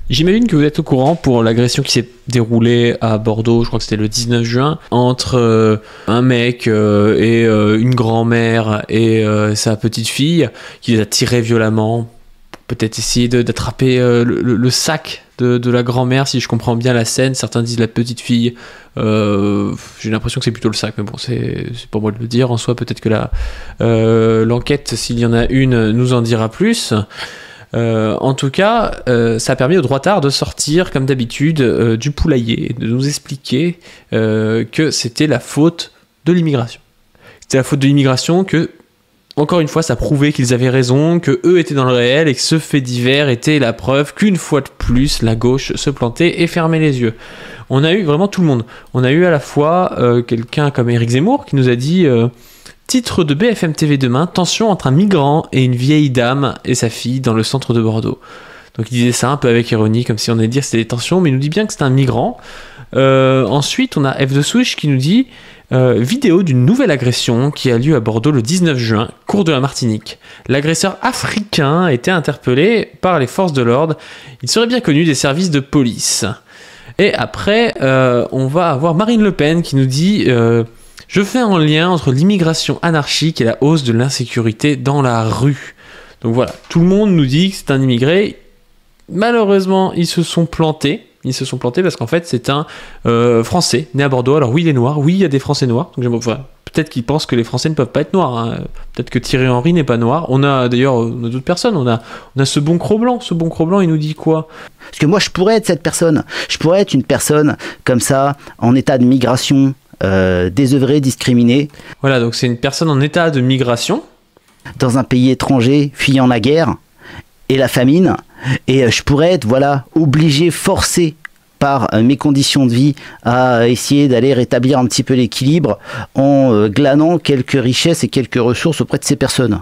J'imagine que vous êtes au courant pour l'agression qui s'est déroulée à Bordeaux, je crois que c'était le 19 juin, entre un mec et une grand-mère et sa petite fille, qui les a tirés violemment, peut-être essayer d'attraper le sac de la grand-mère, si je comprends bien la scène. Certains disent la petite fille, j'ai l'impression que c'est plutôt le sac, mais bon, c'est pas moi de le dire. En soi, peut-être que l'enquête, s'il y en a une, nous en dira plus. En tout cas, ça a permis aux droitards de sortir, comme d'habitude, du poulailler et de nous expliquer que c'était la faute de l'immigration. C'était la faute de l'immigration, que, encore une fois, ça prouvait qu'ils avaient raison, que eux étaient dans le réel et que ce fait divers était la preuve qu'une fois de plus, la gauche se plantait et fermait les yeux. On a eu vraiment tout le monde. On a eu à la fois quelqu'un comme Éric Zemmour qui nous a dit... Titre de BFM TV demain, tension entre un migrant et une vieille dame et sa fille dans le centre de Bordeaux. Donc il disait ça un peu avec ironie, comme si on allait dire que c'était des tensions, mais il nous dit bien que c'est un migrant. Ensuite, on a F de Switch qui nous dit vidéo d'une nouvelle agression qui a lieu à Bordeaux le 19 juin, cours de la Martinique. L'agresseur africain a été interpellé par les forces de l'ordre. Il serait bien connu des services de police. Et après, on va avoir Marine Le Pen qui nous dit... Je fais un lien entre l'immigration anarchique et la hausse de l'insécurité dans la rue. Donc voilà, tout le monde nous dit que c'est un immigré. Malheureusement, ils se sont plantés. Ils se sont plantés parce qu'en fait, c'est un Français né à Bordeaux. Alors oui, il est noir. Oui, il y a des Français noirs. Donc peut-être qu'ils pensent que les Français ne peuvent pas être noirs. Hein. Peut-être que Thierry Henry n'est pas noir. On a d'ailleurs d'autres personnes. On a ce bon Cro-Blanc. Ce bon Cro-Blanc, il nous dit quoi ? Parce que moi, je pourrais être cette personne. Je pourrais être une personne comme ça, en état de migration, désœuvrée, discriminée. Voilà, donc c'est une personne en état de migration. Dans un pays étranger, fuyant la guerre et la famine. Et je pourrais être, obligé, forcé par mes conditions de vie à essayer d'aller rétablir un petit peu l'équilibre en glanant quelques richesses et quelques ressources auprès de ces personnes.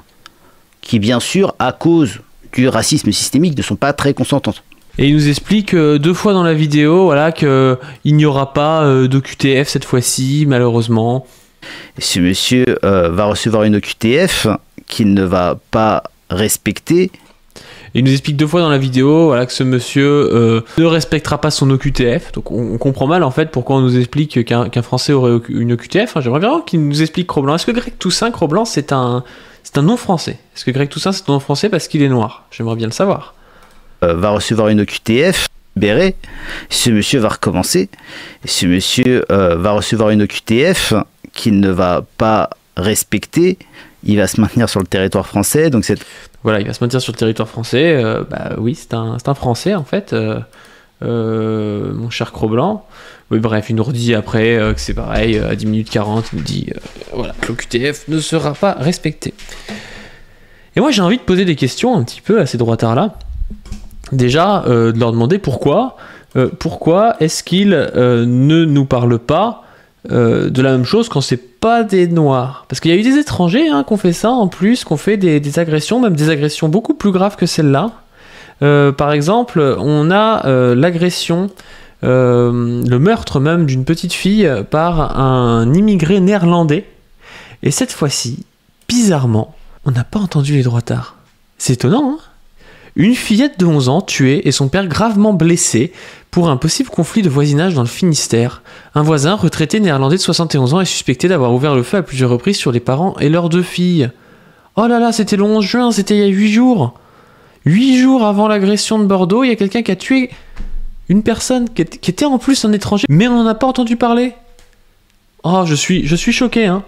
Qui, bien sûr, à cause du racisme systémique, ne sont pas très consentantes. Et il nous explique 2 fois dans la vidéo qu'il n'y aura pas d'OQTF cette fois-ci, malheureusement. Et ce monsieur va recevoir une OQTF qu'il ne va pas respecter. Et il nous explique 2 fois dans la vidéo que ce monsieur ne respectera pas son OQTF. Donc on comprend mal en fait pourquoi on nous explique qu'un Français aurait une OQTF. J'aimerais bien qu'il nous explique Cro-Blanc. Est-ce que Greg Toussaint, Cro-Blanc, c'est un nom français ? Est-ce que Greg Toussaint, c'est un nom français parce qu'il est noir ? J'aimerais bien le savoir. Va recevoir une OQTF, libéré. Ce monsieur va recommencer. Ce monsieur va recevoir une OQTF qu'il ne va pas respecter. Il va se maintenir sur le territoire français. Donc voilà, il va se maintenir sur le territoire français. Oui, c'est un Français en fait, mon cher Cro-Blanc. Oui, bref, il nous redit après que c'est pareil, à 10 minutes 40, il nous dit que l'OQTF ne sera pas respecté. Et moi j'ai envie de poser des questions un petit peu à ces droitards-là. Déjà, de leur demander pourquoi est-ce qu'ils ne nous parlent pas de la même chose quand c'est pas des noirs. Parce qu'il y a eu des étrangers qui ont fait ça en plus, qui ont fait des agressions, même des agressions beaucoup plus graves que celle-là. Par exemple, on a l'agression, le meurtre même d'une petite fille par un immigré néerlandais. Et cette fois-ci, bizarrement, on n'a pas entendu les droitards. C'est étonnant, hein ? Une fillette de 11 ans tuée et son père gravement blessé pour un possible conflit de voisinage dans le Finistère. Un voisin, retraité néerlandais de 71 ans, est suspecté d'avoir ouvert le feu à plusieurs reprises sur les parents et leurs 2 filles. Oh là là, c'était le 11 juin, c'était il y a 8 jours. 8 jours avant l'agression de Bordeaux, il y a quelqu'un qui a tué une personne qui était en plus un étranger, mais on n'en a pas entendu parler. Oh, je suis choqué, hein.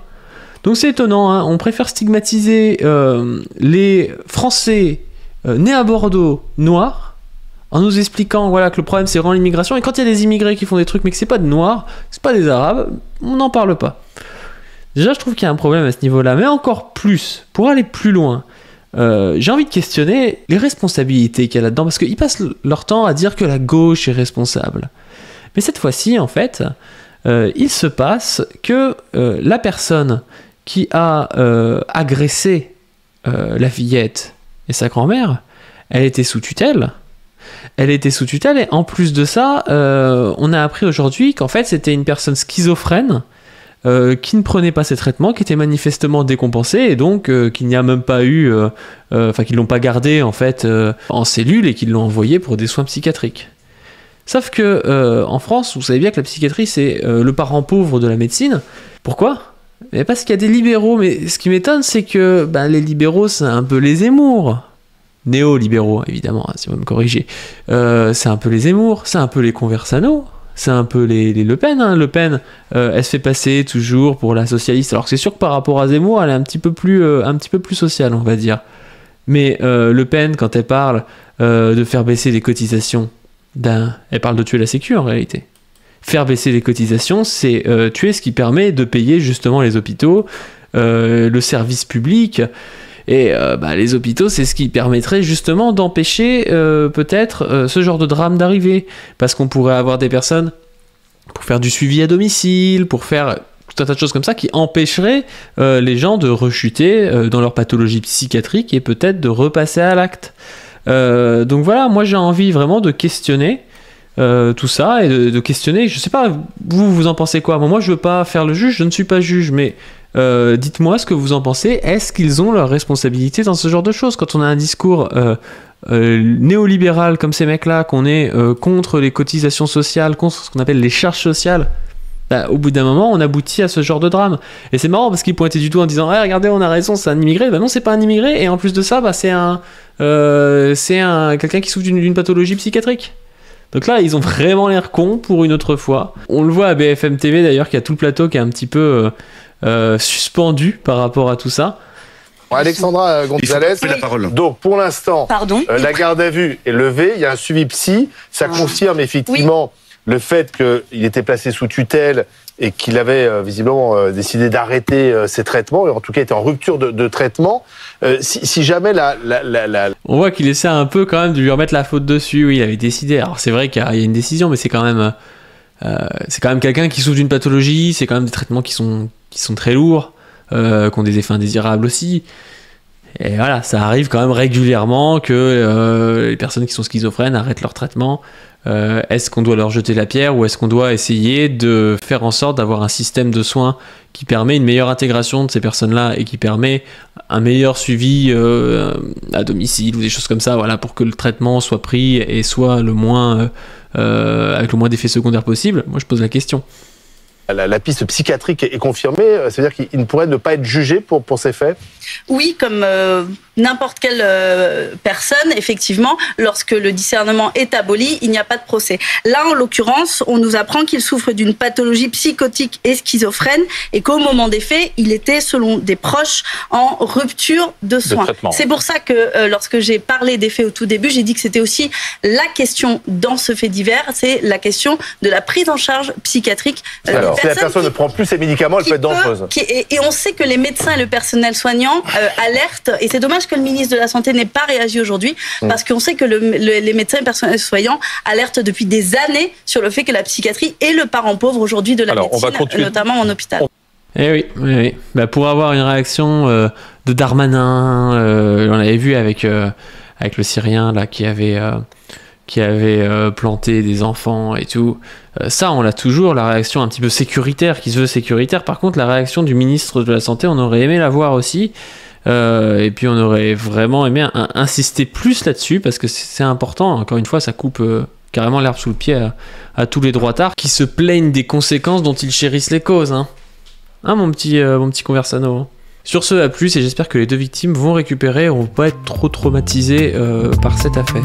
Donc c'est étonnant, hein. On préfère stigmatiser les Français nés à Bordeaux, noirs, en nous expliquant que le problème c'est vraiment l'immigration, et quand il y a des immigrés qui font des trucs mais que c'est pas de noirs, c'est pas des arabes, on n'en parle pas. Déjà je trouve qu'il y a un problème à ce niveau-là, mais encore plus, pour aller plus loin, j'ai envie de questionner les responsabilités qu'il y a là-dedans, parce qu'ils passent leur temps à dire que la gauche est responsable. Mais cette fois-ci, en fait, il se passe que la personne qui a agressé la fillette et sa grand-mère, elle était sous tutelle. Et en plus de ça, on a appris aujourd'hui qu'en fait c'était une personne schizophrène qui ne prenaient pas ces traitements, qui étaient manifestement décompensés, et donc qu'il n'y a même pas eu, qu'ils l'ont pas gardé en fait en cellule et qu'ils l'ont envoyé pour des soins psychiatriques. Sauf que en France, vous savez bien que la psychiatrie c'est le parent pauvre de la médecine. Pourquoi ? Mais parce qu'il y a des libéraux, mais ce qui m'étonne c'est que les libéraux c'est un peu les Zemmour. Néo-libéraux évidemment, si vous me corrigez. C'est un peu les Zemmour, c'est un peu les Conversano. C'est un peu les Le Pen, hein. Le Pen, elle se fait passer toujours pour la socialiste, alors que c'est sûr que par rapport à Zemmour, elle est un petit peu plus sociale, on va dire. Mais Le Pen, quand elle parle de faire baisser les cotisations, elle parle de tuer la sécu en réalité. Faire baisser les cotisations, c'est tuer ce qui permet de payer justement les hôpitaux, le service public. Et les hôpitaux, c'est ce qui permettrait justement d'empêcher peut-être ce genre de drame d'arriver. Parce qu'on pourrait avoir des personnes pour faire du suivi à domicile, pour faire tout un tas de choses comme ça qui empêcheraient les gens de rechuter dans leur pathologie psychiatrique et peut-être de repasser à l'acte. Donc voilà, moi j'ai envie vraiment de questionner tout ça et de questionner, je sais pas, vous en pensez quoi ? Bon, moi je veux pas faire le juge, je ne suis pas juge, mais dites-moi ce que vous en pensez. Est-ce qu'ils ont leur responsabilité dans ce genre de choses ? Quand on a un discours néolibéral comme ces mecs-là, qu'on est contre les cotisations sociales, contre ce qu'on appelle les charges sociales, au bout d'un moment, on aboutit à ce genre de drame. Et c'est marrant parce qu'ils pointaient du doigt en disant regardez, on a raison, c'est un immigré. Non, c'est pas un immigré. Et en plus de ça, c'est quelqu'un qui souffre d'une pathologie psychiatrique. Donc là, ils ont vraiment l'air cons pour une autre fois. On le voit à BFM TV d'ailleurs, qu'il y a tout le plateau qui est un petit peu suspendu par rapport à tout ça. Alexandra Gonzalez, la parole. Donc pour l'instant, la garde à vue est levée, il y a un suivi psy, ça confirme effectivement le fait qu'il était placé sous tutelle et qu'il avait visiblement décidé d'arrêter ses traitements, et en tout cas était en rupture de traitement. Si jamais On voit qu'il essaie un peu quand même de lui remettre la faute dessus, oui, il avait décidé. Alors c'est vrai qu'il y a une décision, mais c'est quand même quelqu'un qui souffre d'une pathologie, c'est quand même des traitements qui sont très lourds, qui ont des effets indésirables aussi. Et voilà, ça arrive quand même régulièrement que les personnes qui sont schizophrènes arrêtent leur traitement. Est-ce qu'on doit leur jeter la pierre ou est-ce qu'on doit essayer de faire en sorte d'avoir un système de soins qui permet une meilleure intégration de ces personnes-là et qui permet un meilleur suivi à domicile ou des choses comme ça, voilà, pour que le traitement soit pris et soit avec le moins d'effets secondaires possible? Moi, je pose la question. La piste psychiatrique est confirmée, c'est-à-dire qu'il ne pourrait ne pas être jugé pour ces faits? Oui, comme n'importe quelle personne, effectivement, lorsque le discernement est aboli, il n'y a pas de procès. Là, en l'occurrence, on nous apprend qu'il souffre d'une pathologie psychotique et schizophrène et qu'au moment des faits, il était, selon des proches, en rupture de soins. C'est pour ça que lorsque j'ai parlé des faits au tout début, j'ai dit que c'était aussi la question dans ce fait divers, c'est la question de la prise en charge psychiatrique. Alors, si la personne ne prend plus ses médicaments, elle peut être dangereuse. Et on sait que les médecins et le personnel soignant alertent, et c'est dommage que le ministre de la Santé n'ait pas réagi aujourd'hui, parce qu'on sait que les médecins et le personnel soignant alertent depuis des années sur le fait que la psychiatrie est le parent pauvre aujourd'hui de la médecine, notamment en hôpital. Eh oui. Pour avoir une réaction de Darmanin, on l'avait vu avec le Syrien là qui avait planté des enfants et tout. Ça, on l'a toujours, la réaction un petit peu sécuritaire, qui se veut sécuritaire. Par contre, la réaction du ministre de la Santé, on aurait aimé la voir aussi. Et puis, on aurait vraiment aimé insister plus là-dessus, parce que c'est important. Encore une fois, ça coupe carrément l'herbe sous le pied à tous les droitards qui se plaignent des conséquences dont ils chérissent les causes. Hein, mon petit Conversano. Hein. Sur ce, à plus, et j'espère que les deux victimes vont récupérer et vont pas être trop traumatisées par cette affaire.